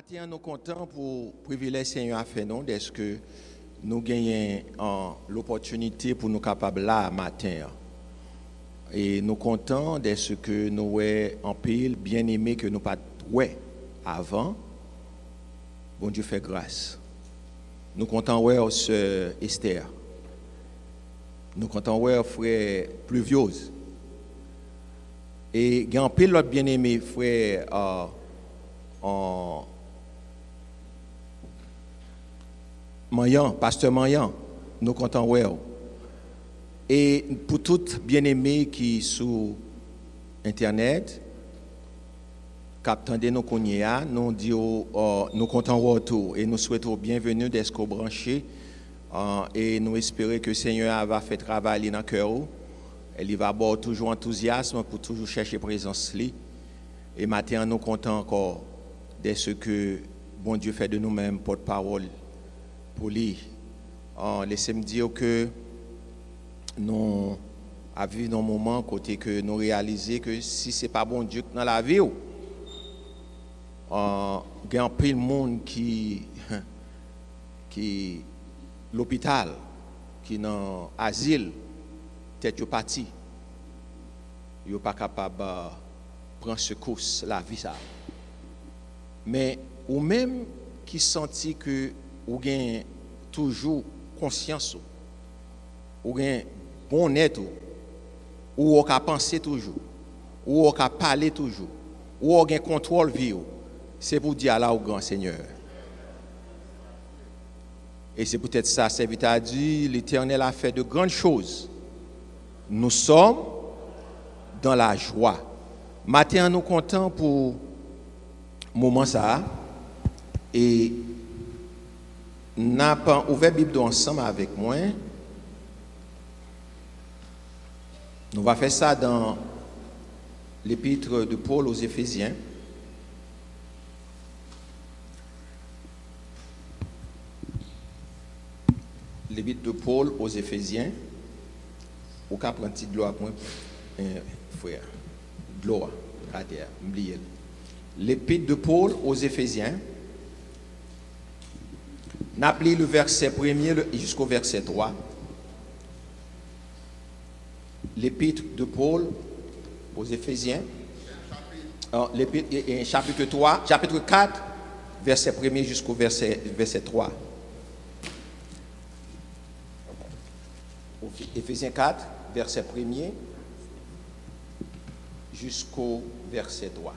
Matin, nous sommes contents pour le privilège Seigneur a fait nous, est-ce que nous gagnons l'opportunité pour nous capables là matin. Et nous sommes contents de ce que nous avons en pile bien aimé que nous pas ouais avant. Bon Dieu fait grâce. Nous sommes contents ouais sœur Esther. Nous sommes contents ouais frère Pluviose. Et il y a un pile l'autre bien aimé frère Mayan, pasteur Mayan, nous comptons ouais. Et pour toutes bien-aimés qui sont sur internet, captant de nos cognéas, nous disons nous comptons tout et nous souhaitons bienvenue d'être branchés et nous espérons que le Seigneur va faire travailler dans le cœur. Il va avoir toujours enthousiasme pour toujours chercher présence li. Et maintenant nous comptons encore de ce que bon Dieu fait de nous-mêmes porte-parole pour lui. Laissez-moi dire que nous avons vu dans un moment côté que nous réalisons que si ce n'est pas bon Dieu dans la vie, il y a un peu de monde qui l'hôpital, qui est dans l'asile, tête parti. Ils ne sont pas capables de prendre secousse la vie. Ça. Mais ou même qui sentit que ou gain toujours conscience ou gain bon être ou on penser toujours ou on parler toujours ou on gain contrôle vie c'est pour dire là au grand Seigneur. Et c'est peut-être ça serviteur a dit l'Éternel a fait de grandes choses. Nous sommes dans la joie. Matin nous contents pour moment ça et n'a pas ouvert Bible ensemble avec moi. Nous va faire ça dans l'épître de Paul aux Éphésiens. L'épître de Paul aux Éphésiens. Au cas prendre petite gloire pour frère. Gloire à terre, oubliez. L'épître de Paul aux Éphésiens. N'appelez le verset 1er jusqu'au verset 3. L'épître de Paul aux Éphésiens. Chapitre 3, chapitre 4, verset 1er jusqu'au verset 3. Éphésiens 4, verset 1er jusqu'au verset 3.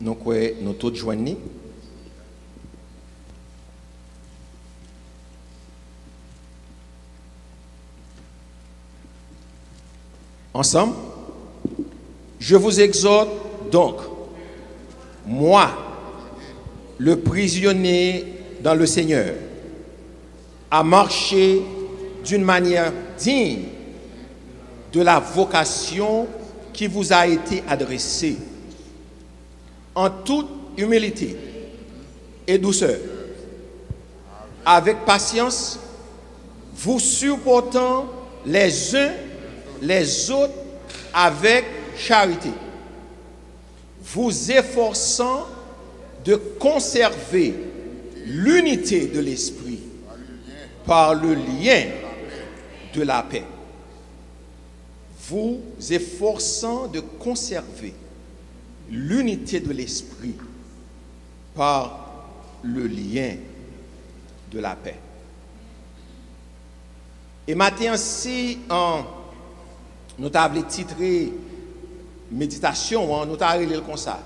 Nous tous joignés. Ensemble, je vous exhorte donc, moi, le prisonnier dans le Seigneur, à marcher d'une manière digne de la vocation qui vous a été adressée, en toute humilité et douceur, avec patience, vous supportant les uns les autres avec charité, vous efforçant de conserver l'unité de l'esprit par le lien de la paix. Vous efforçant de conserver l'unité de l'esprit par le lien de la paix. Et maintenant, si nous avons titré méditation, nous avons relé comme ça.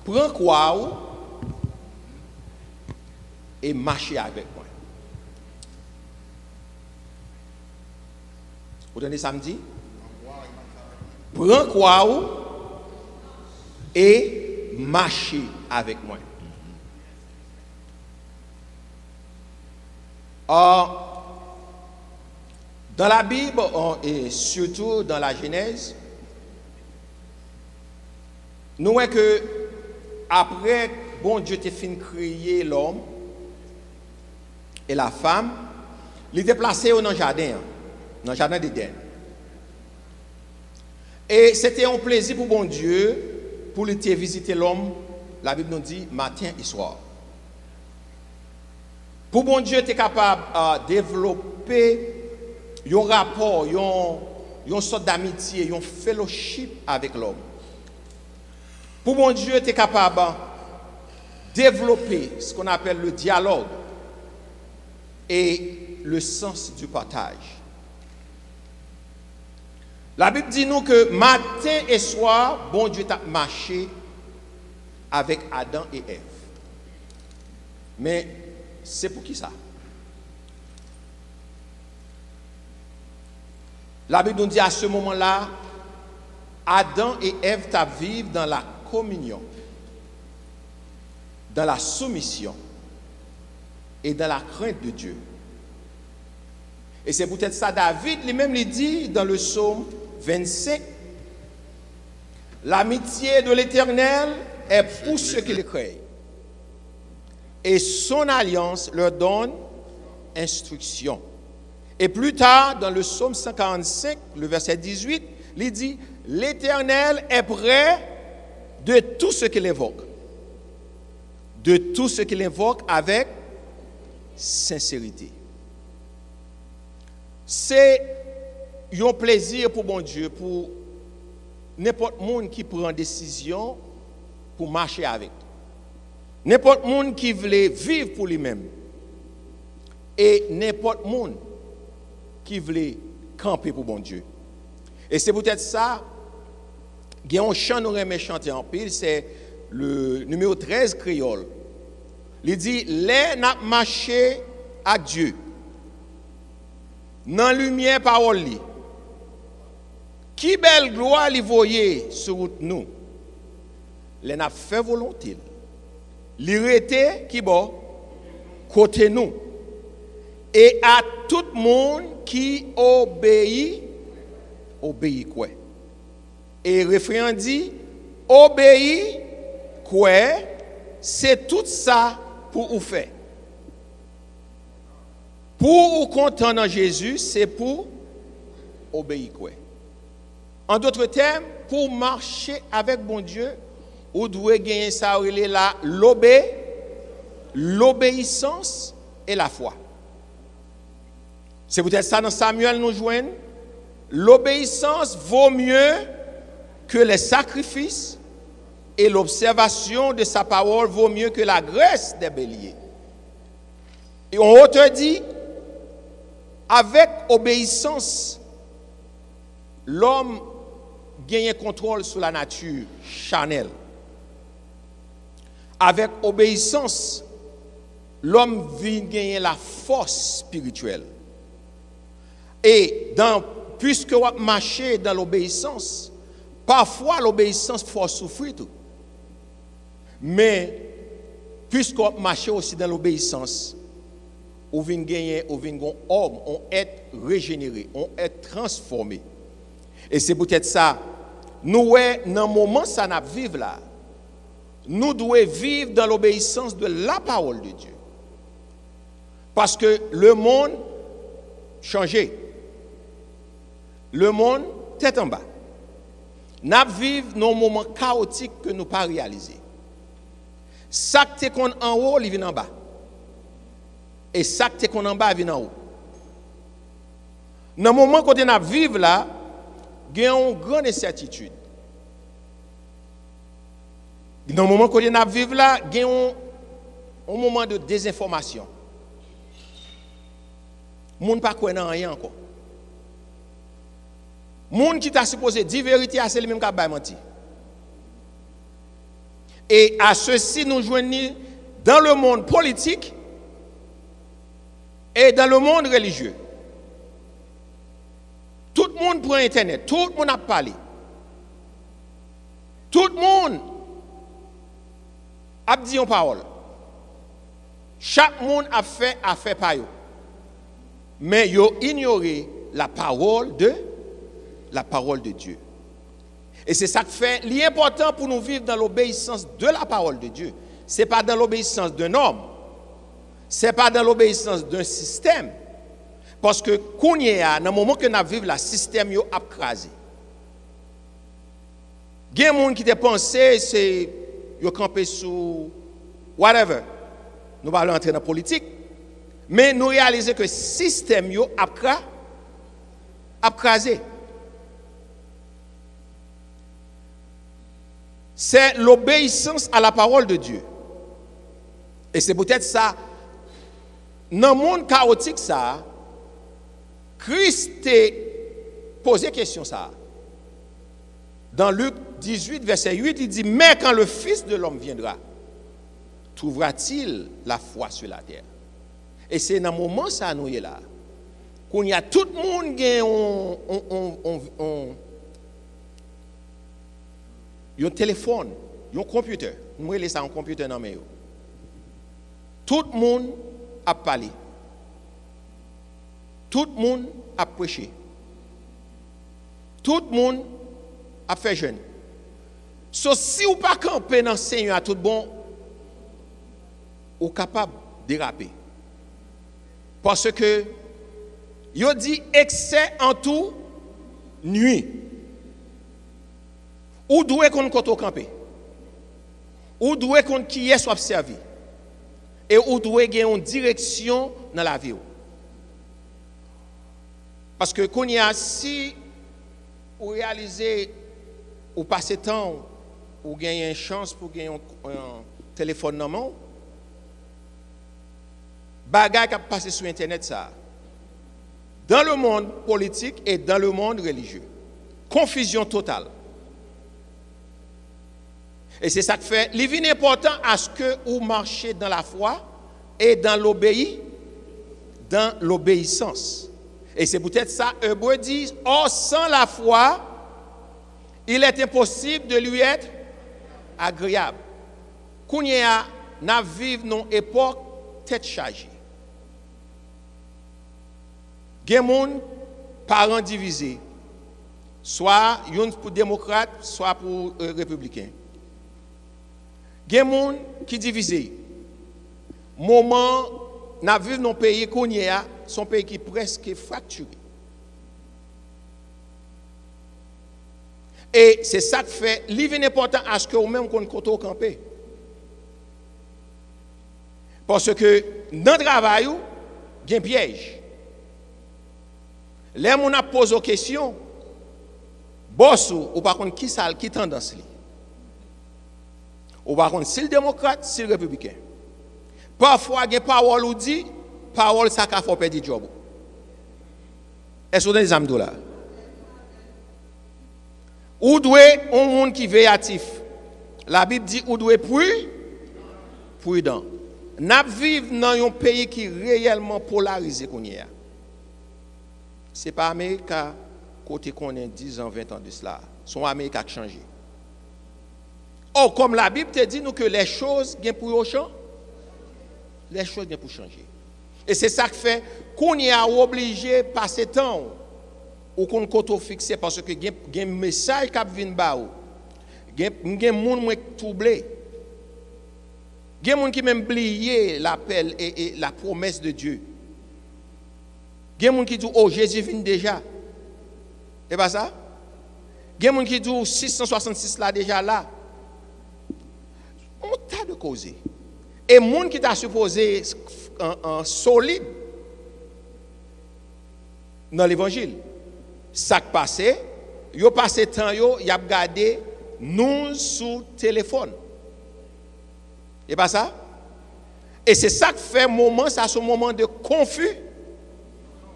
Prends quoi et marchez avec moi. Vous donnez samedi? Prends quoi et marchez avec moi. Dans la Bible, et surtout dans la Genèse, nous voyons que après, bon Dieu t'a fait créer l'homme et la femme, il était placé dans le jardin d'Éden. Et c'était un plaisir pour bon Dieu pour l'été visiter l'homme, la Bible nous dit matin et soir. Pour bon Dieu, tu es capable de développer un rapport, une sorte d'amitié, un fellowship avec l'homme. Pour bon Dieu, tu es capable de développer ce qu'on appelle le dialogue et le sens du partage. La Bible dit nous que matin et soir, bon Dieu t'a marché avec Adam et Ève. Mais c'est pour qui ça? La Bible nous dit à ce moment-là, Adam et Ève t'a vivre dans la communion, dans la soumission et dans la crainte de Dieu. Et c'est peut-être ça David lui-même lui dit dans le psaume 25, l'amitié de l'Éternel est pour ceux qui le craignent, et son alliance leur donne instruction. Et plus tard, dans le psaume 145, le verset 18, il dit, l'Éternel est près de tout ce qu'il évoque. De tout ce qu'il évoque avec sincérité. C'est un plaisir pour bon Dieu, pour n'importe monde qui prend une décision pour marcher avec. N'importe monde qui veut vivre pour lui-même. Et n'importe monde qui veut camper pour bon Dieu. Et c'est peut-être ça, il y a un chant nous remet chanter en pile, c'est le numéro 13 créole. Il dit, les n'a marché à Dieu. Dans lumière parole li. Qui belle gloire li voyer sur route nous. Les n'a fait volonté. Li rete qui bon côté nous. Et à tout le monde qui obéit quoi. Et refrain dit obéit quoi, c'est tout ça pour vous faire. Pour vous content dans Jésus, c'est pour obéir quoi. En d'autres termes, pour marcher avec bon Dieu, vous devez gagner ça là l'obéissance et la foi. C'est peut-être ça dans Samuel nous joignent. L'obéissance vaut mieux que les sacrifices et l'observation de sa parole vaut mieux que la graisse des béliers. Et on te dit, avec obéissance, l'homme gagne contrôle sur la nature charnelle. Avec obéissance, l'homme vient gagner la force spirituelle. Et puisque on marche dans l'obéissance, parfois l'obéissance faut souffrir tout. Mais puisqu'on marche aussi dans l'obéissance, on vient gagner, on vient un homme, on est régénéré, on est transformé. Et c'est peut-être ça, nous, dans le moment où ça nous vivons là, nous devons vivre dans l'obéissance de la parole de Dieu. Parce que le monde changé. Le monde, tête en bas. Nous vivons dans un moment chaotique que nous ne pas réaliser. Ça qui est en haut, il vient en bas. Et ça qui est en bas, il vient en haut. Dans le moment où nous vivons là, il y a une grande incertitude. Dans le moment où nous vivons là, il y a un moment de désinformation. Le monde ne peut pas rien encore. Le monde qui t'a supposé dire vérité, c'est le même qui a menti. Et à ceci, nous joignons dans le monde politique et dans le monde religieux. Tout le monde prend Internet, tout le monde a parlé. Tout le monde a dit une parole. Chaque monde a fait par eux. Mais ils ont ignoré la parole de Dieu. Et c'est ça qui fait l'important pour nous vivre dans l'obéissance de la parole de Dieu. Ce n'est pas dans l'obéissance d'un homme. Ce n'est pas dans l'obéissance d'un système. Parce que quand dans le moment que nous vivons, le système est écrasé. Il y a des gens qui te pensé c'est yo campé sous whatever. Nous allons entrer dans la politique, mais nous réalisons que le système yo a crasé. C'est l'obéissance à la parole de Dieu. Et c'est peut-être ça, dans le monde chaotique, ça, Christ a posé question ça. Dans Luc 18, verset 8, il dit, mais quand le Fils de l'homme viendra, trouvera-t-il la foi sur la terre? Et c'est dans le moment ça nous est là, qu'on y a tout le monde qui a un téléphone, un computer. Nous voyons ça un computer dans mes. Tout le monde a parlé. Tout le monde a prêché. Tout le monde a fait jeûne. So, si vous pas camper dans le Seigneur à tout bon, vous êtes capable de déraper. Parce que, il dit excès en tout, nuit. Ou doit qu'on côté camper. Ou doit qu'on qui est soit servi. Et ou doit gagner une direction dans la vie. Parce que quand il y a si vous réalisez ou passez temps ou gagnez une chance pour gagner un téléphone dans main, bagay qui a passé sur internet ça. Dans le monde politique et dans le monde religieux. Confusion totale. Et c'est ça qui fait, il est important à ce que vous marchez dans la foi et dans l'obéissance. Et c'est peut-être ça, Hébreux dit, or sans la foi, il est impossible de lui être agréable. Kounya n'a vivre non époque tête chargée. Gen moun parents divisés, soit yon pour démocrate, soit pour républicain. Gen moun qui divisé. Moment n'a vivre dans pays kounya, son pays qui presque fracturé. Et c'est ça qui fait, il est important à ce que vous-même qu'on côté camper. Parce que dans le travail, il y a un piège. Là, on a posé une question, boss ou par contre qui tendance li. Ou par contre, si le démocrate, si le républicain. Parfois, il y a parole ou dit, parole ça qu'a fait perdre job. Est-ce que vous avez des amis là? Ou doit un monde qui véatif. La Bible dit ou doit prudent. N'a vivre dans un pays qui est réellement polarisé qu'on y a. C'est pas Amérique côté qu'on a 10 ans, 20 ans de cela. Son Amérique a changé. Oh, comme la Bible te dit nous que les choses viennent pour changer. Les choses viennent pour changer. Et c'est ça qui fait qu'on y a obligé de passer temps ou qu'on côté fixé parce que il y a un message qui vient ba ou. Il y a un monde qui est troublé. Il y a des gens qui même oublié l'appel et la promesse de Dieu. Il y a des gens qui disent, oh, Jésus vient déjà. C'est pas ça? Il y a des gens qui disent, 666 là déjà là. On t'a de causer. Et les gens qui t'a supposé solide dans l'évangile. Ça qui passe, yo passé temps yo, y a regardé nous sous téléphone. Et pas ça? Et c'est ça qui fait moment, ça ce moment de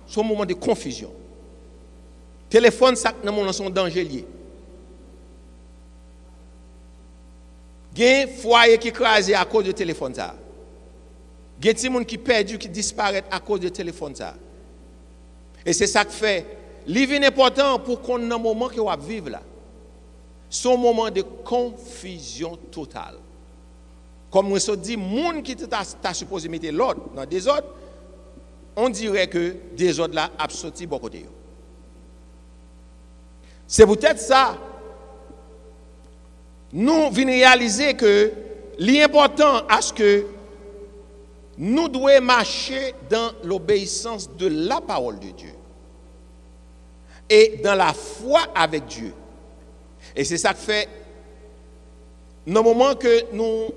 ce moment de confusion. Téléphone, ça dans mon son danger lié. Gen foyer qui crasé à cause de téléphone ça. Gen ti moun qui perdu, qui disparaît à cause de téléphone ça. Et c'est ça qui fait l'ivin important pour qu'on dans moment que on va vivre là. Son moment de confusion totale. Comme on se dit, moun qui t'a supposé mettre l'ordre dans des ordres, on dirait que des ordres là a sorti beaucoup de. C'est peut-être ça. Nous venons réaliser que l'important est que nous devons marcher dans l'obéissance de la parole de Dieu et dans la foi avec Dieu. Et c'est ça que fait dans le moment que nous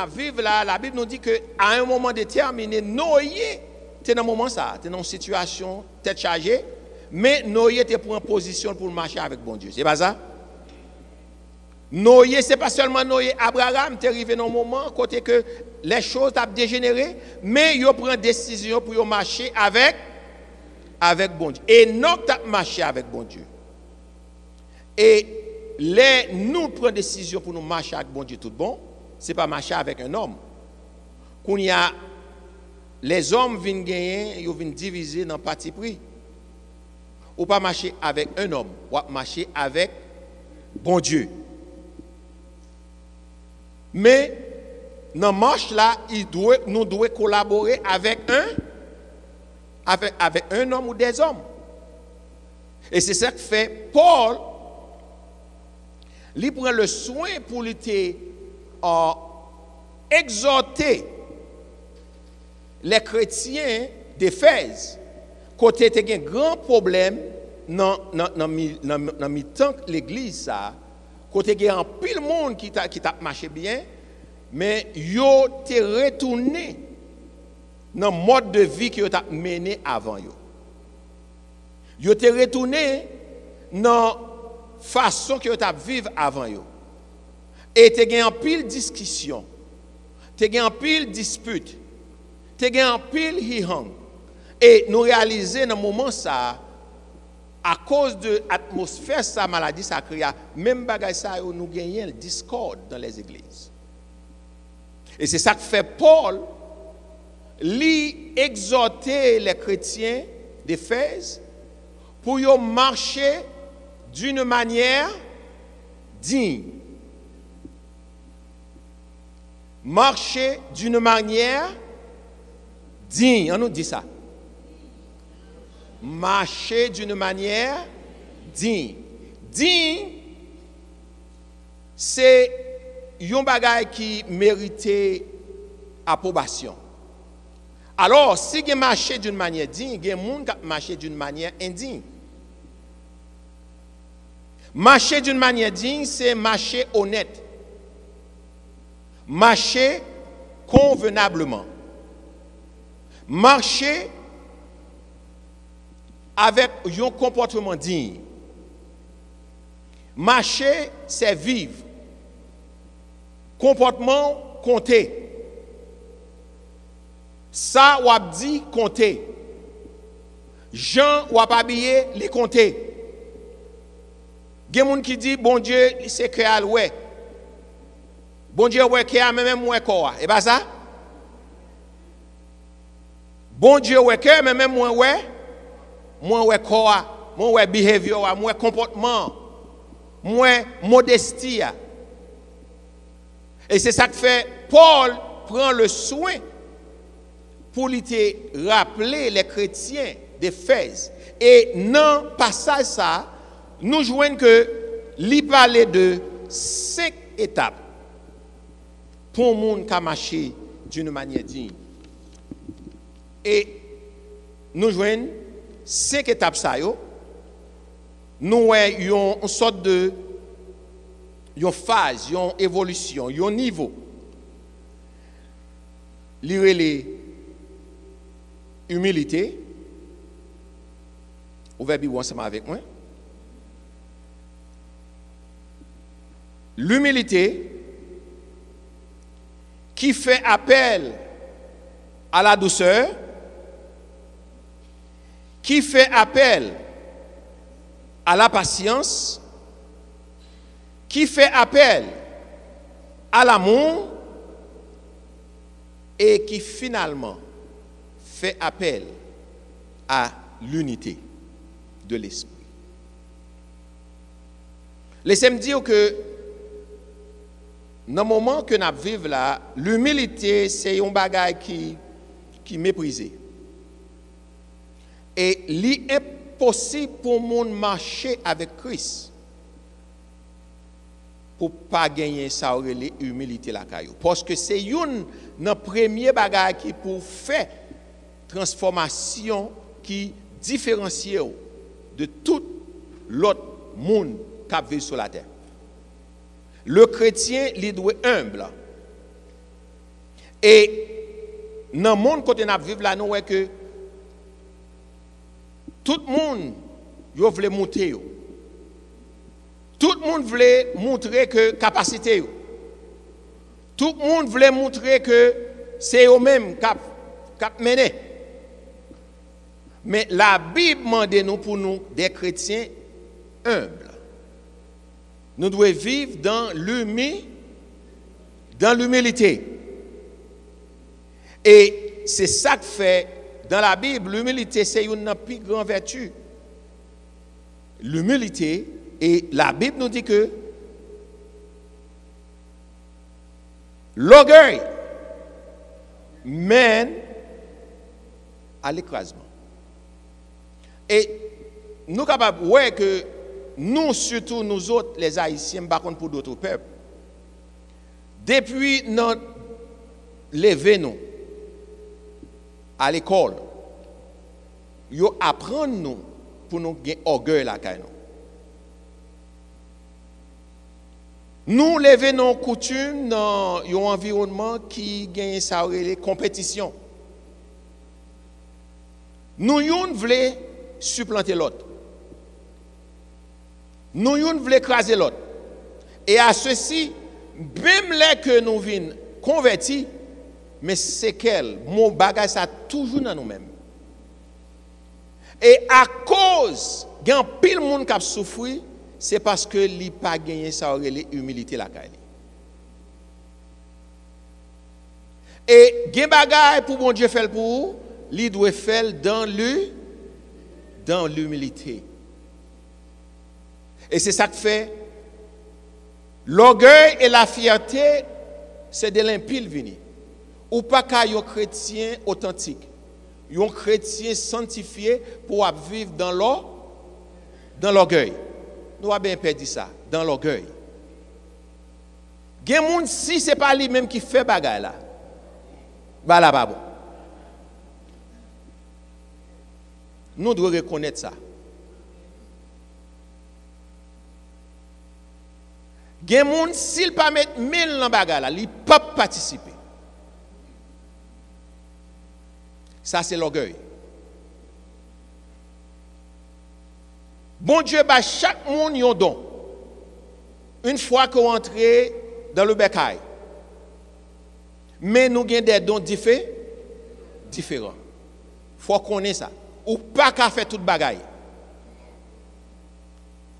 vivons là, la Bible nous dit qu'à un moment déterminé, Noé était dans un moment ça, était dans une situation tête chargée, mais Noé était pour une position pour marcher avec bon Dieu. C'est pas ça? Noé, c'est pas seulement Noé, Abraham est arrivé dans un moment côté que les choses ont dégénéré, mais il prend décision pour marcher avec bon Dieu. Et Enoch a marché avec bon Dieu. Et nous prenons décision pour nous marcher avec bon Dieu tout bon, c'est pas marcher avec un homme. Quand il y a les hommes viennent gagner, ils viennent diviser dans parti pris. Ou pas marcher avec un homme, ou marcher avec bon Dieu. Mais dans la marche là, nous devons collaborer avec un homme ou des hommes. Et c'est ça que fait Paul. Il prend le soin pour exhorter les chrétiens d'Éphèse. Côté il y a un grand problème dans l'église ça. Côté il y a un pile monde qui t'a marché bien, mais yo t'es retourné dans le mode de vie que yo t'a mené avant yo. Yo t'es retourné dans façon que tu as vivre avant yo. Et tu as en pile discussion, tu as en pile dispute, tu as en pile hihang. Et nous réaliser dans le moment ça, à cause de l'atmosphère sa maladie ça crée, même bagay ça nous gagnons le discorde dans les églises. Et c'est ça que fait Paul, lui exhorter les chrétiens d'Éphèse pour y marcher d'une manière digne. Marcher d'une manière digne. On nous dit ça. Marcher d'une manière digne. Digne, c'est un bagage qui mérite approbation. Alors, si vous marchez d'une manière digne, il y a des gens qui marchent d'une manière indigne. Marcher d'une manière digne, c'est marcher honnête. Marcher convenablement. Marcher avec un comportement digne. Marcher, c'est vivre. Comportement, compter. Ça, ou a dit compter. Jean, ou a habillé, les compter. Il y a des gens qui disent, bon Dieu, c'est créal, ouais. Bon Dieu, ouais, créal, même moi, quoi. Et pas ça? Bon Dieu, ouais, créal, même moi, ouais. Moi, ouais, quoi. Moi, ouais, behavior, moi, comportement. Moi, modestie. Et c'est ça que fait, Paul prend le soin pour lui rappeler les chrétiens d'Éphèse. Et dans le passage ça, nous joignons que lui parler de 5 étapes pour le monde qui a marché d'une manière digne. Et nous joignons 5 étapes ça yo. Nous avons une sorte de une phase, une évolution, un niveau. Lire humilité. Vous pouvez bien ensemble avec moi. L'humilité qui fait appel à la douceur, qui fait appel à la patience, qui fait appel à l'amour et qui finalement fait appel à l'unité de l'esprit. Laissez-moi dire que dans le moment que nous vivons là, l'humilité, c'est un bagage qui méprisé. Et il est possible pour le monde marcher avec Christ pour ne pas gagner ça l'humilité la caillou. Parce que c'est un premier bagage qui pour faire transformation qui différencie de tout l'autre monde qui vit sur la terre. Le chrétien, il doit être humble. Et dans le monde, quand on vit là, nous voyons que tout le monde veut monter. Tout le monde veut montrer que capacité. Tout le monde veut montrer que c'est eux-mêmes qui mènent. Mais la Bible demande nous pour nous, des chrétiens humbles. Nous devons vivre dans l'humilité. Et c'est ça que fait, dans la Bible, l'humilité, c'est une des plus grandes vertus. L'humilité, et la Bible nous dit que l'orgueil mène à l'écrasement. Et nous sommes capables de voir que nous, surtout nous autres, les Haïtiens, par contre pour d'autres peuples, depuis notre lever nous à l'école, ils apprennent nous pour nous gagner orgueil là nous lever nos coutumes dans un environnement qui gagne ça les compétitions. Nous voulons supplanter l'autre. Nous voulons écraser l'autre. Et à ceci, même les que nous venons convertis, mais c'est quel mon bagage ça toujours dans nous-mêmes. Et à cause d'un pile monde qui a souffert, c'est parce que li pas gagné ça l'humilité la caille. Et gen bagay pour bon Dieu faire pour vous, li doit faire dans l'humilité. Et c'est ça que fait l'orgueil et la fierté, c'est de l'impile vini. Ou pas qu'un chrétien authentique, un chrétien sanctifié pour vivre dans l'orgueil. Nous avons bien perdu ça, dans l'orgueil. Il y a des gens, si ce n'est pas lui-même qui fait bagaille là, bah là, pas bon. Nous devons reconnaître ça. Il y a des gens, s'il ne pas mettre mille dans bagaille là, il ne peut pas participer. Ça, c'est l'orgueil. Bon Dieu, bah, chaque monde y a un don. Une fois qu'on entre dans le bécail. Mais nous avons des dons différents. Il faut connaître ça. Ou pas qu'à faire toute bagaille.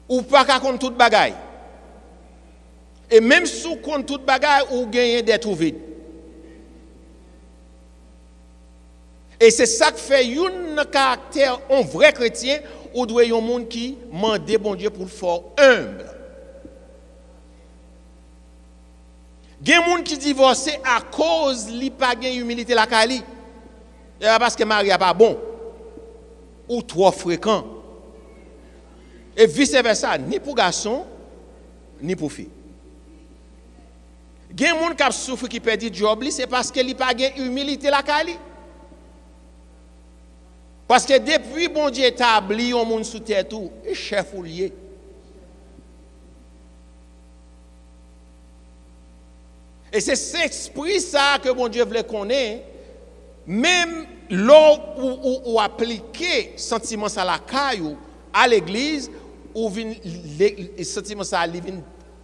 Ou pas qu'à faire toute bagaille. Et même si vous comptez toute bagaille, vous gagnez des trous vides. Et c'est ça qui fait un caractère, un vrai chrétien, ou doit y avoir un monde qui demande bon Dieu pour le faire humble. Il y a des gens qui divorcent à cause de pas de humilité la Kali. Parce que Marie n'est pas bon. Ou trop fréquent. Et vice versa, ni pour garçon, ni pour fille. Il y a des gens qui souffrent qui perdent le job, c'est parce qu'il n'y a pas d'humilité la Kali. Parce que depuis bon Dieu établi un monde sous terre tout, et chef ou lié. Et c'est cet esprit ça que bon Dieu voulait connaître, même là où appliquer sentiment ça la caille à l'église, où les sentiments ça vient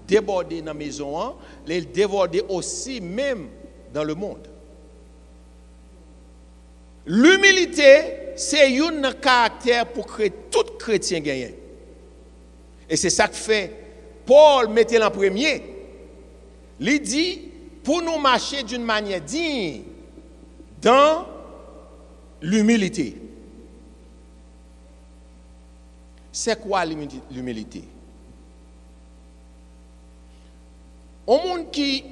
déborder dans la maison, les déborder aussi même dans le monde. L'humilité, c'est un caractère pour que tout chrétien gagne. Et c'est ça que fait Paul mettait en premier. Il dit, pour nous marcher d'une manière digne, dans l'humilité. C'est quoi l'humilité? Un monde qui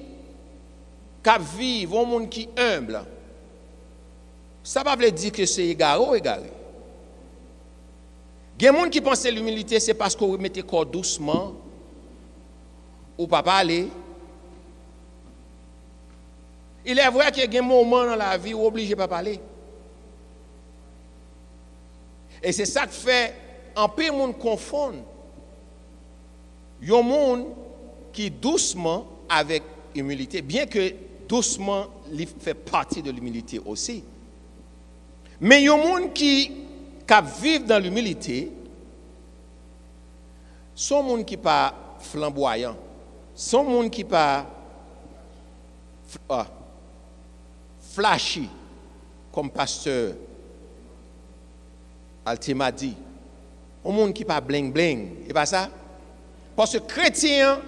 vit, un monde qui est humble, ça ne veut pas dire que c'est égaré ou égaré. Il y a des gens qui pensent que l'humilité, c'est parce qu'on remet le corps doucement, ou pas parler. Il est vrai qu'il y a des moments dans la vie où on est obligé de pas parler. Et c'est ça qui fait, un peu de monde confond. Il y a des gens qui doucement avec humilité, bien que doucement, il fait partie de l'humilité aussi. Mais il y a des gens qui vivent dans l'humilité, sont des gens qui ne sont pas flamboyants, sont des gens qui ne sont pas flashy, comme pasteur Altima dit. Des gens qui ne sont pas bling-bling, et pas ça? Parce que chrétien,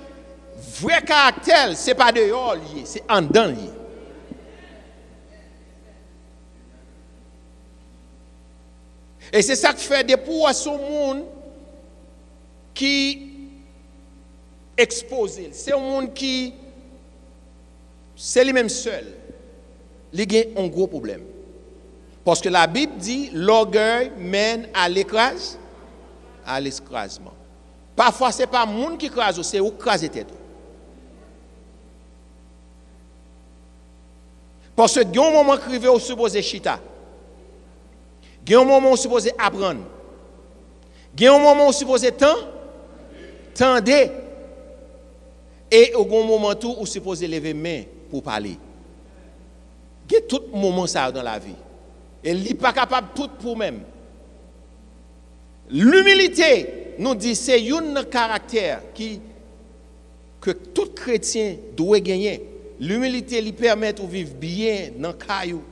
vrai caractère, ce n'est pas dehors lié, c'est en dedans lié. Et c'est ça qui fait des pouvoirs sur le monde qui exposé. C'est un monde qui, c'est lui-même seul. Il a un gros problème. Parce que la Bible dit, l'orgueil mène à l'écrasement. Parfois, ce n'est pas le monde qui crase, c'est où craser tête. Parce que il y a un moment qui arrive au supposé chita. Il y a un moment où supposé apprendre. Il y a un moment où supposé tendre. Et au bon moment tout où supposé lever main pour parler. Il y a tout moment ça dans la vie. Et il n'est pas capable tout pour même. L'humilité nous dit c'est un caractère que tout chrétien doit gagner. L'humilité lui permet de vivre bien dans le caillou.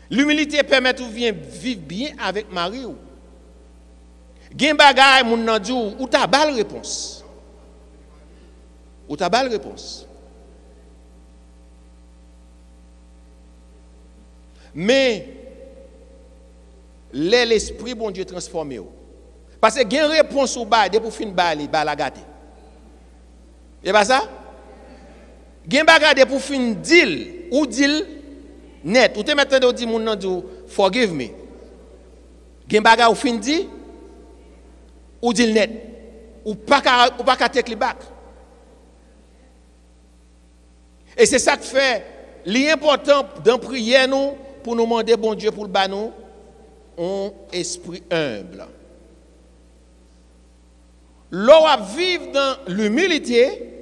L'humilité permet de vivre bien avec Marie. Gen bagay moun nan di ou ta bal réponse. Ou ta bal réponse. Mais l'esprit bon Dieu transformé. Parce que gen réponse ou ba de pour fin ba la gâté. Et pas ça? Gen bagay de pour fin deal ou deal net. Ou te maintenant de di moun nan di forgive me. Gen bagay ou fin di ou dit net, ou pas qu'à take back. Et c'est ça qui fait l'important dans prière nous pour nous demander bon Dieu pour le bas nous un esprit humble. L'on va vivre dans l'humilité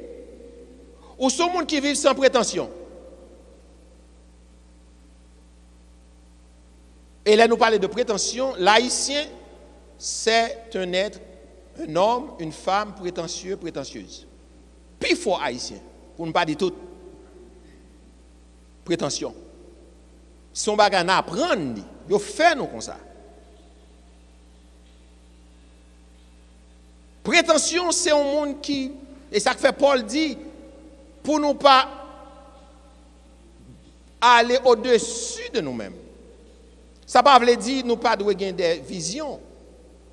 ou sont monde qui vivent sans prétention. Et là nous parlons de prétention, l'haïtien c'est un être, un homme, une femme prétentieux, prétentieuse. Puis il faut haïtien, pour ne pas dire tout. Prétention. Si on va apprendre, il fait nous comme ça. Prétention, c'est un monde qui, et ça que fait Paul dit, pour nous pas aller au-dessus de nous-mêmes. Ça ne veut pas dire nous pas devons gagner des visions.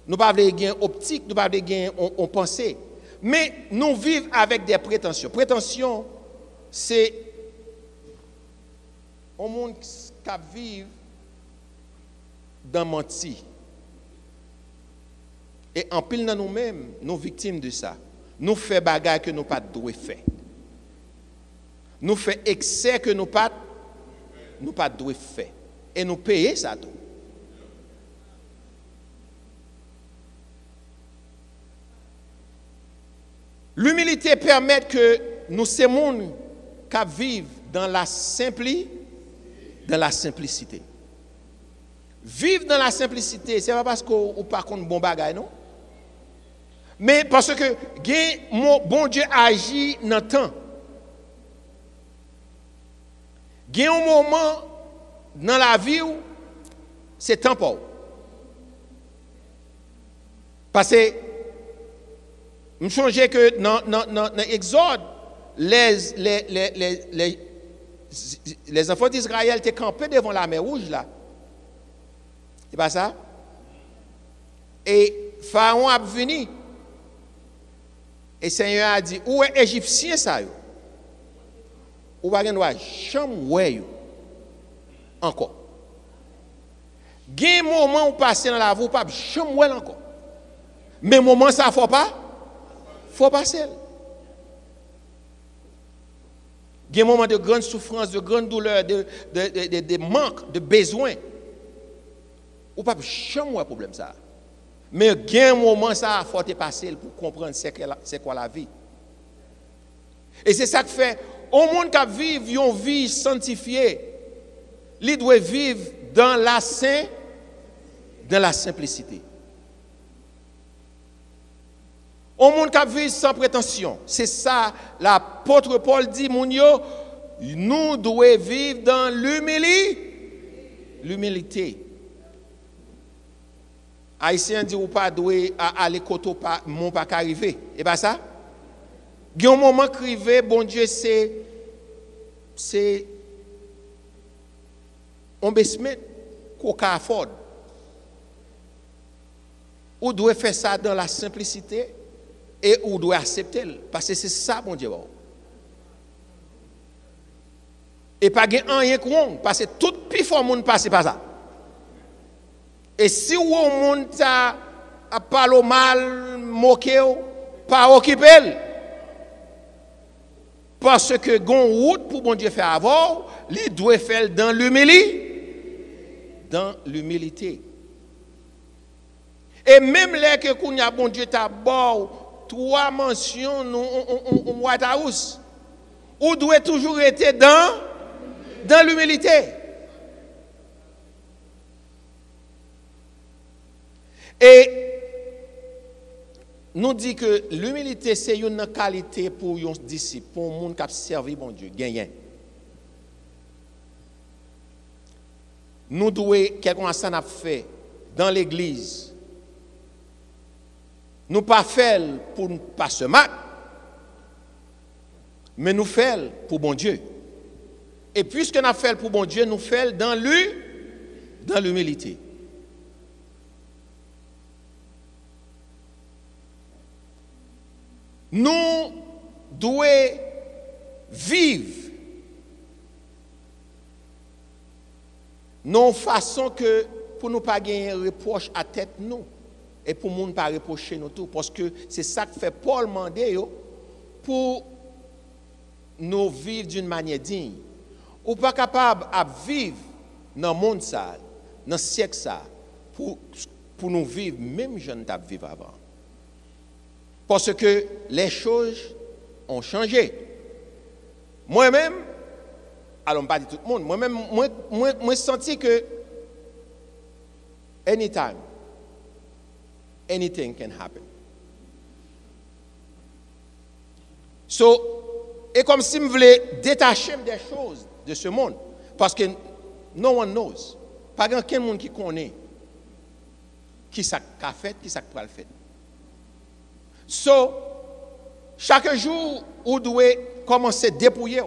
Nous ne pouvons pas gagner optique, nous ne pouvons pas gagner en pensée. Mais nous vivons avec des prétentions. Prétention, c'est un monde qui vit dans menti. Et en pile dans nous-mêmes, nous victimes de ça. Nous faisons des bagages que nous ne devons pas faire. Nous faisons excès que nous ne devons pas faire. Et nous payons ça tout. L'humilité permet que nous ces monde qui vivent dans la simplicité. Vivre dans la simplicité, ce n'est pas parce qu'on n'a pas de bon bagage, non? Mais parce que bon Dieu agit dans le temps. Il y a un moment dans la vie où c'est temporaire. Parce que je me souviens que dans l'Exode, les enfants d'Israël étaient campés devant la mer Rouge là. C'est pas ça? Et Pharaon a venu. Et le Seigneur a dit, où est Égyptien ça? Ou pas de chambre encore. Il y a un moment où passer dans la vie, pas chambre encore. Mais moment ça faut passer. Il y a un moment de grande souffrance, de grande douleur, de manque, de besoin. Ou pas chambre problème ça. Mais il y a un moment, ça a faut te passer pour comprendre c'est quoi la vie. Et c'est ça que fait, au monde qui vit une vie sanctifiée, il doit vivre dans la simplicité. Au monde qui vit sans prétention. C'est ça, l'apôtre Paul dit, Mounio, nous devons vivre dans l'humilité. Haïtien dit ou pas doit aller côté mon pas arriver. Et pas ça? Il y a un moment crivé, bon Dieu, c'est un baissement qu'on peut afford. Ou doit faire ça dans la simplicité et ou doit accepter parce que c'est ça bon Dieu. Et pas rien que parce que tout plus fort monde passe par ça. Et si ou monde a parlé mal, moqué, pas occupé. Parce que gon route pour bon Dieu faire avoir, il doit faire dans l'humilité. Et même là que qu'on a bon Dieu t'a bord 3 mentions on White House, ou doit toujours être dans l'humilité. Et nous dit que l'humilité, c'est une qualité pour un disciple, pour un monde qui a servi bon Dieu, gagné. Nous devons, quelque chose qu'on a fait dans l'église, nous pas faire pour ne pas se mettre, mais nous faire pour bon Dieu. Et puisque nous fait pour bon Dieu, nous faisons dans l'humilité. Nous devons vivre non façon que pour nous pas gagner reproche à tête nous et pour nous pas reprocher nous tout parce que c'est ça que fait Paul mandé pour nous vivre d'une manière digne. Ou pas capable à vivre dans le monde ça, dans le siècle ça pour nous vivre même je ne t'ai vivre avant. Parce que les choses ont changé. Moi-même, alors pas dit tout le monde, moi-même, moi senti que anytime, anything can happen. Et comme si je voulais détacher des choses de ce monde, parce que no one knows, pas quelqu'un monde qui connaît qui ça a fait, qui ça a le fait. Chaque jour, vous devez commencer à dépouiller.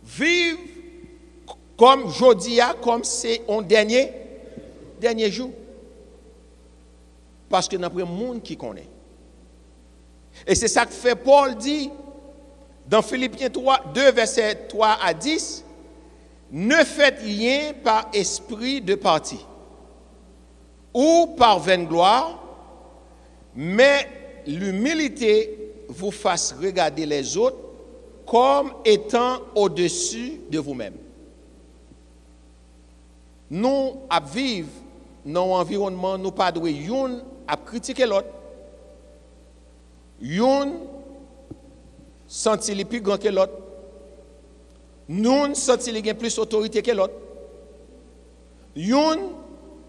Vivre comme jeudi, comme c'est un dernier jour. Parce que nous avons un monde qui connaît. Et c'est ça que fait Paul dit dans Philippiens 2, versets 3 à 10. Ne faites rien par esprit de parti ou par vaine gloire, mais l'humilité vous fasse regarder les autres comme étant au-dessus de vous-même. Nous, à vivre dans l'environnement, nous pas devons à critiquer l'autre, sentir les plus grand que l'autre, nous sentir les plus autorité que l'autre,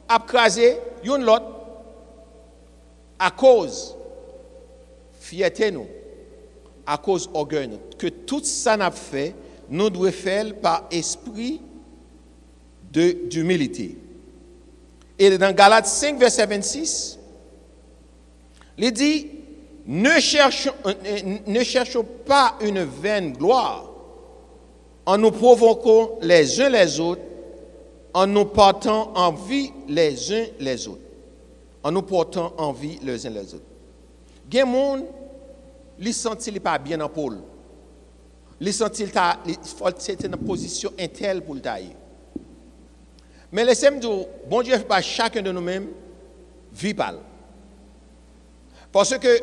à craser l'autre, à cause fierté nous, à cause orgueil nous, que tout ça n'a fait, nous devons faire par esprit d'humilité. Et dans Galates 5, verset 26, il dit, ne cherchons pas une vaine gloire en nous provoquant les uns les autres, en nous portant envie les uns les autres. En nous portant envie les uns les autres. Il y a des gens qui ne se sentent pas bien dans Paul. Ils se sentent c'est une position intelle pour le tailler. Mais laissez-moi dire, bon Dieu, pas chacun de nous-mêmes vit pas. Parce que,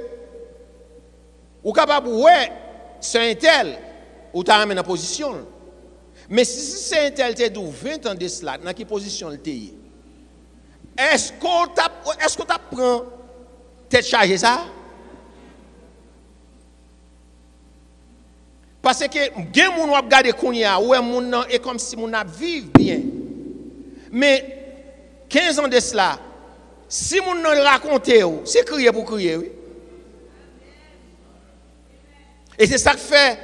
ou capable, ouais, c'est un tel, ou tu as amené en position. Mais si c'est un tel, tu as 20 ans de cela, dans quelle position tu es? Est-ce qu'on t'apprend tête chargée ça? Parce que gen moun wap gade kounya, ouais moun nan est comme si moun ap vive bien. Mais 15 ans de cela, si moun nan raconte ou, c'est crier pour crier, oui. Et c'est ça que fait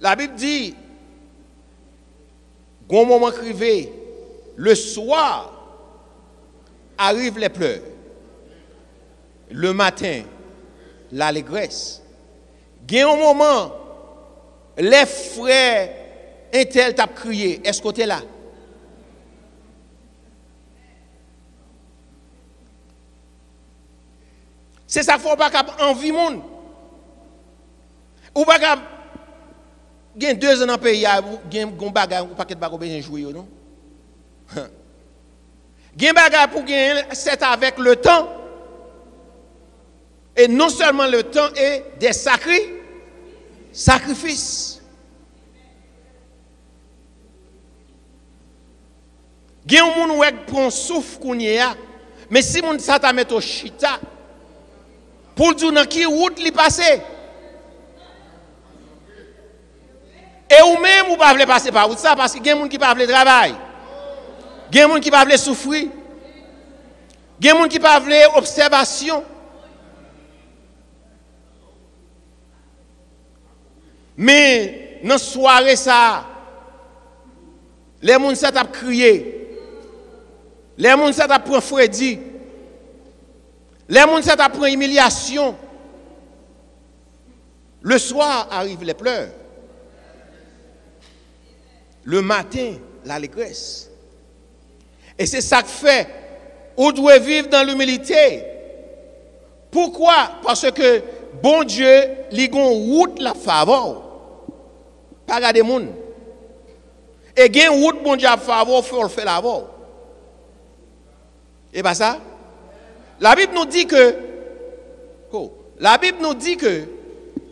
la Bible dit gon moment crivé, le soir arrivent les pleurs. Le matin, l'allégresse. Gen un moment, les frères intel t'a crié. Est-ce que tu es là? C'est ça qu'il faut pas envie monde. Ou pas gen 2 ans dans le pays, gen gon bagay ou paquet bagay besoin jouer non? Gen bagay pour gen c'est avec le temps. Et non seulement le temps et des sacrifices. Gen moun ou prend souffle kounye a, mais si moun sa ta met au chita pour dire dans qui route li passer. Et ou même ou pas vle passer par route ça parce que gen moun qui pas vle travail. Gen moun qui pas vle souffrir. Gen moun qui pas vle observation. Mais dans soirée ça les moun ça t'a crié. Les moun ça t'a prend Freddy. Les moun ça t'a prend humiliation. Le soir arrivent les pleurs. Le matin, l'allégresse. Et c'est ça que fait. On doit vivre dans l'humilité. Pourquoi? Parce que bon Dieu, li gon route la faveur. Pas garder moun. Et gen route bon Dieu a faveur, faut le faire là-bas. Et pas ça? La Bible nous dit que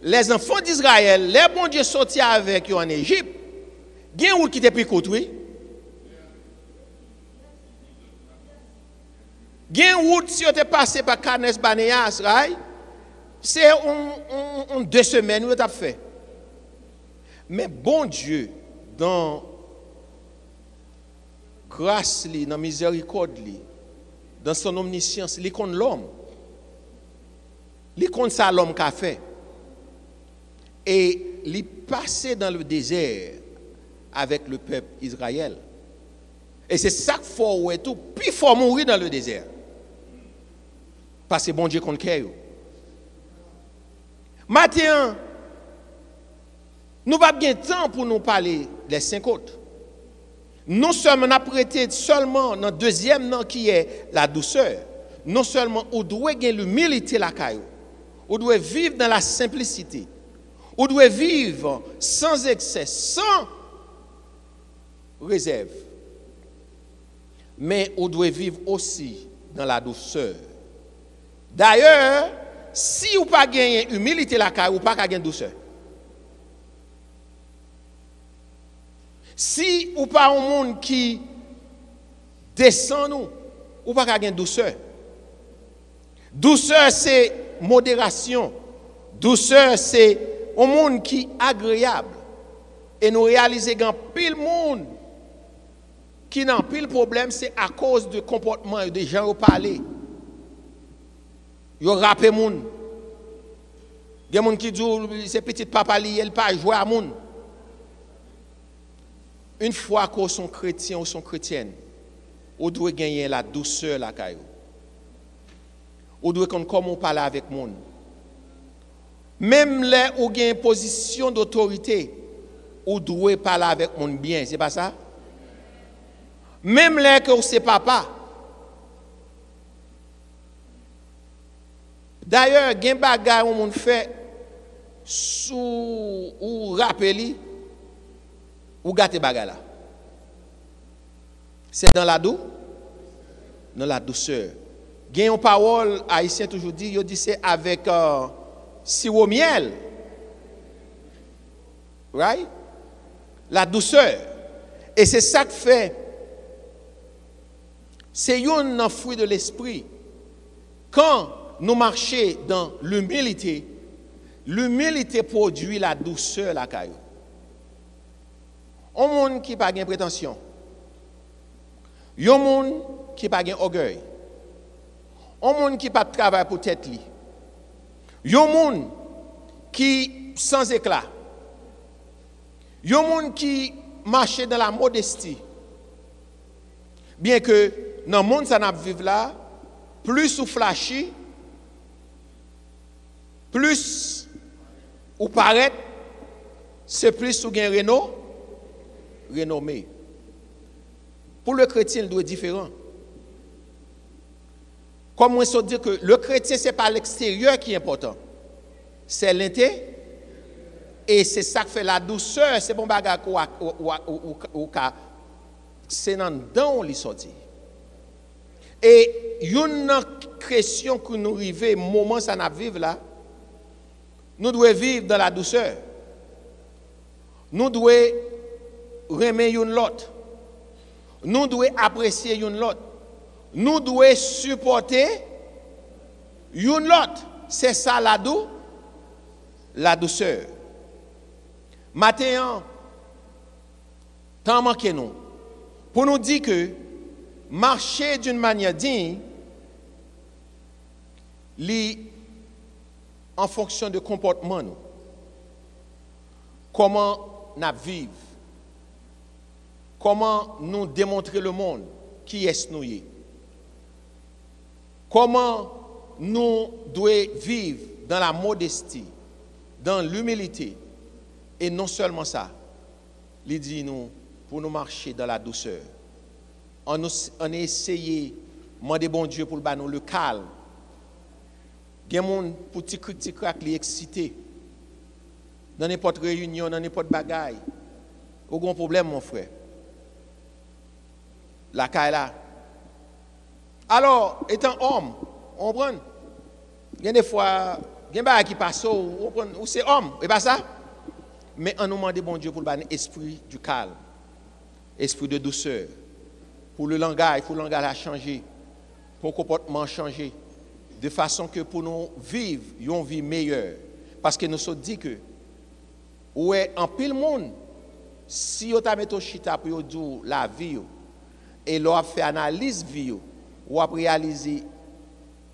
les enfants d'Israël, les bon Dieu sortis avec eux en Égypte, gen route qui était plus courte, oui. Gen route si on était passé par Kanes Baneas, right? C'est en 2 semaines où tu as fait. Mais bon Dieu, dans grâce, dans miséricorde, dans son omniscience, il connaît l'homme. Il connaît ça l'homme qu'a fait. Et il passé dans le désert avec le peuple Israël. Et c'est ça qu'il faut ouais tout, puis il faut mourir dans le désert. Parce que bon Dieu compte qu'il. Maintenant, nous n'avons pas de temps pour nous parler des 5 autres. Non seulement on a prêté seulement dans le deuxième nom qui est la douceur. Non seulement on doit gagner l'humilité la caillou. On doit vivre dans la simplicité. On doit vivre sans excès, sans réserve. Mais on doit vivre aussi dans la douceur. D'ailleurs, si vous pas gagner humilité la caillou, vous pas gagner douceur. Si ou pas un monde qui descend nous, ou pas gagner douceur. Douceur c'est modération. Douceur c'est un monde qui est agréable. Et nous réalisons qu'un pile monde qui n'a pile problème, c'est à cause du comportement des gens qui parlent. Ils rappellent les gens. Il y a des gens qui disent c'est petit papa, il ne pas jouer à monde. Une fois qu'on sont chrétiens ou sont chrétiennes, on doit gagner la douceur la caillou. On doit comme on parle avec les gens. Même là où il y a une position d'autorité, on doit parler avec les gens bien, c'est pas ça? Même là que c'est papa. D'ailleurs, il y a des bagages où on fait sous ou rappeli ou gâter bagay là. C'est dans la douceur. Il y a une parole haïtien toujours dit, il dit c'est avec sirop miel. Right? La douceur. Et c'est ça que fait C'est un fruit de l'esprit. Quand nous marchons dans l'humilité, l'humilité produit la douceur la caillou. Un monde qui n'a pas de prétention. Un monde qui n'a pas d'orgueil. Un monde qui n'a pas de travail pour tête li. Un monde qui sans éclat. Un monde qui marche dans la modestie. Bien que dans le monde ça n'a vivre là, plus ou flashy, plus ou paraît, c'est plus ou gain renommé. Pour le chrétien, il doit être différent. Comme on se dit que le chrétien, ce n'est pas l'extérieur qui est important, c'est l'intérieur. Et c'est ça qui fait la douceur, c'est bon bagage ou c'est dans dedans les sortir. Et une question que nous arrivons, moment ça n'a vivre là, nous devons vivre dans la douceur. Nous devons aimer une l'autre. Nous devons apprécier une l'autre. Nous devons supporter une l'autre. C'est ça la douceur. Maintenant, tant manqué nous. Pour nous dire que marcher d'une manière digne, en fonction de comportement nous. Comment nous vivons. Comment nous démontrer le monde qui est nous. Comment nous devons vivre dans la modestie, dans l'humilité. Et non seulement ça, il dit nous, pour nous marcher dans la douceur. On a essayé de demander bon Dieu pour nous le calme. Il y a des gens pour petit crack, les excité. Dans n'importe réunion, dans n'importe bagaille. Aucun problème, mon frère. La caille là. Alors, étant homme, on prend. Il y a des fois, il y a des gens qui passent, ou c'est homme, et pas ça. Mais on nous demande bon Dieu pour le esprit du calme, esprit de douceur. Pour le langage, il faut le langage a changé, pour le comportement changer, de façon que pour nous vivre une vie meilleure. Parce que nous sommes dit que, ouais, en pile monde, si vous avez mis au chita pour dire la vie, et vous avez fait analyse vie, vous avez réalisé le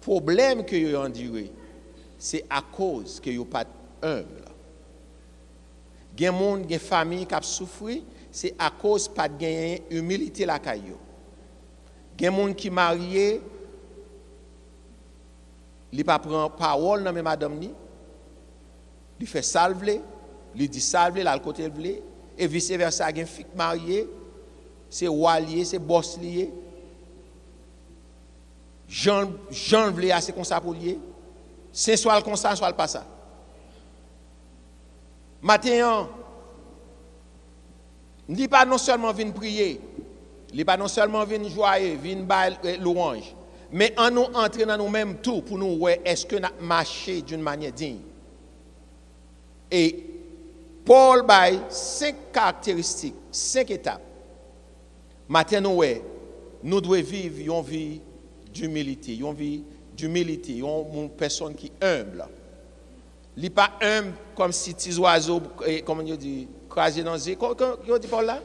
problème que vous avez enduré, c'est à cause que vous n'êtes pas humble. Il y a des gens, des familles qui ont souffert, c'est à cause de pas de humilité la caillou. Il y a des gens qui sont mariés, ils ne prennent pas parole dans madame ni, ils font salver, ils disent salver là le côté vle, et vice versa, il y a des filles mariées, c'est roi lié, c'est boss lié. Jean vle c'est comme ça pour lié. C'est soit comme ça, soit pas ça. Maintenant, il ne dit pas non seulement venir prier, il ne dit pas non seulement venir joyer, venir bailler louange, mais en nous entrer dans nous-mêmes tout pour nous voir est-ce que nous marchons d'une manière digne. Et Paul baille 5 caractéristiques, 5 étapes. Maintenant, nous devons vivre une vie d'humilité, une personne qui est humble. Il n'est pas humble comme si petits oiseaux, comme on dit, crasés dans les yeux. Comment on dit Paul là?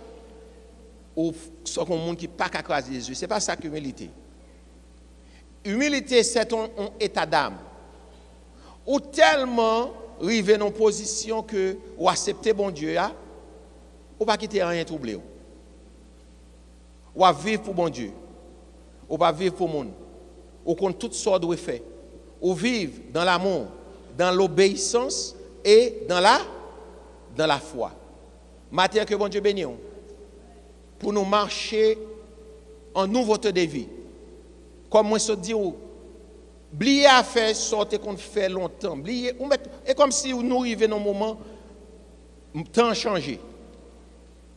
Ou ce qu'on monde qui pas qu'à craser les yeux. Ce n'est pas ça qu'humilité. Humilité, c'est un état d'âme. Ou tellement arriver dans une position que ou accepter bon Dieu, ou pas quitter rien troublé. Ou vivre pour bon Dieu. Ou pas vivre pour le monde. Ou contre toutes sortes de faits. Ou vivre dans l'amour, dans l'obéissance et dans la foi. Matière que bon Dieu bénisse. Pour nous marcher en nouveauté de vie. Comme moi, je dis, oubliez à faire sortir qu'on fait longtemps. Et comme si nous arrivions dans un moment, le temps a changé.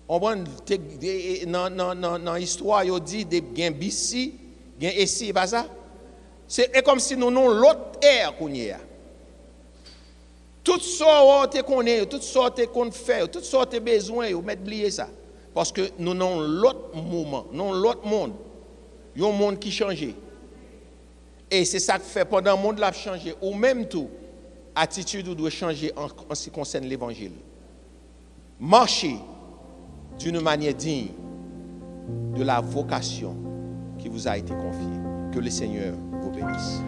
On prend dans l'histoire, il dit des gains ici, gains ici, pas ça. C'est comme si nous avons l'autre ère qu'on y a. Toutes sortes qu'on est, toutes sortes qu'on fait, toutes sortes de besoins, vous mettez oublier ça. Parce que nous avons l'autre moment, nous avons l'autre monde. Il y a un monde qui change. Et c'est ça que fait pendant le monde l'a changé. Ou même tout, attitude doit changer en ce qui concerne l'évangile. Marchez d'une manière digne de la vocation qui vous a été confiée. Que le Seigneur vous bénisse.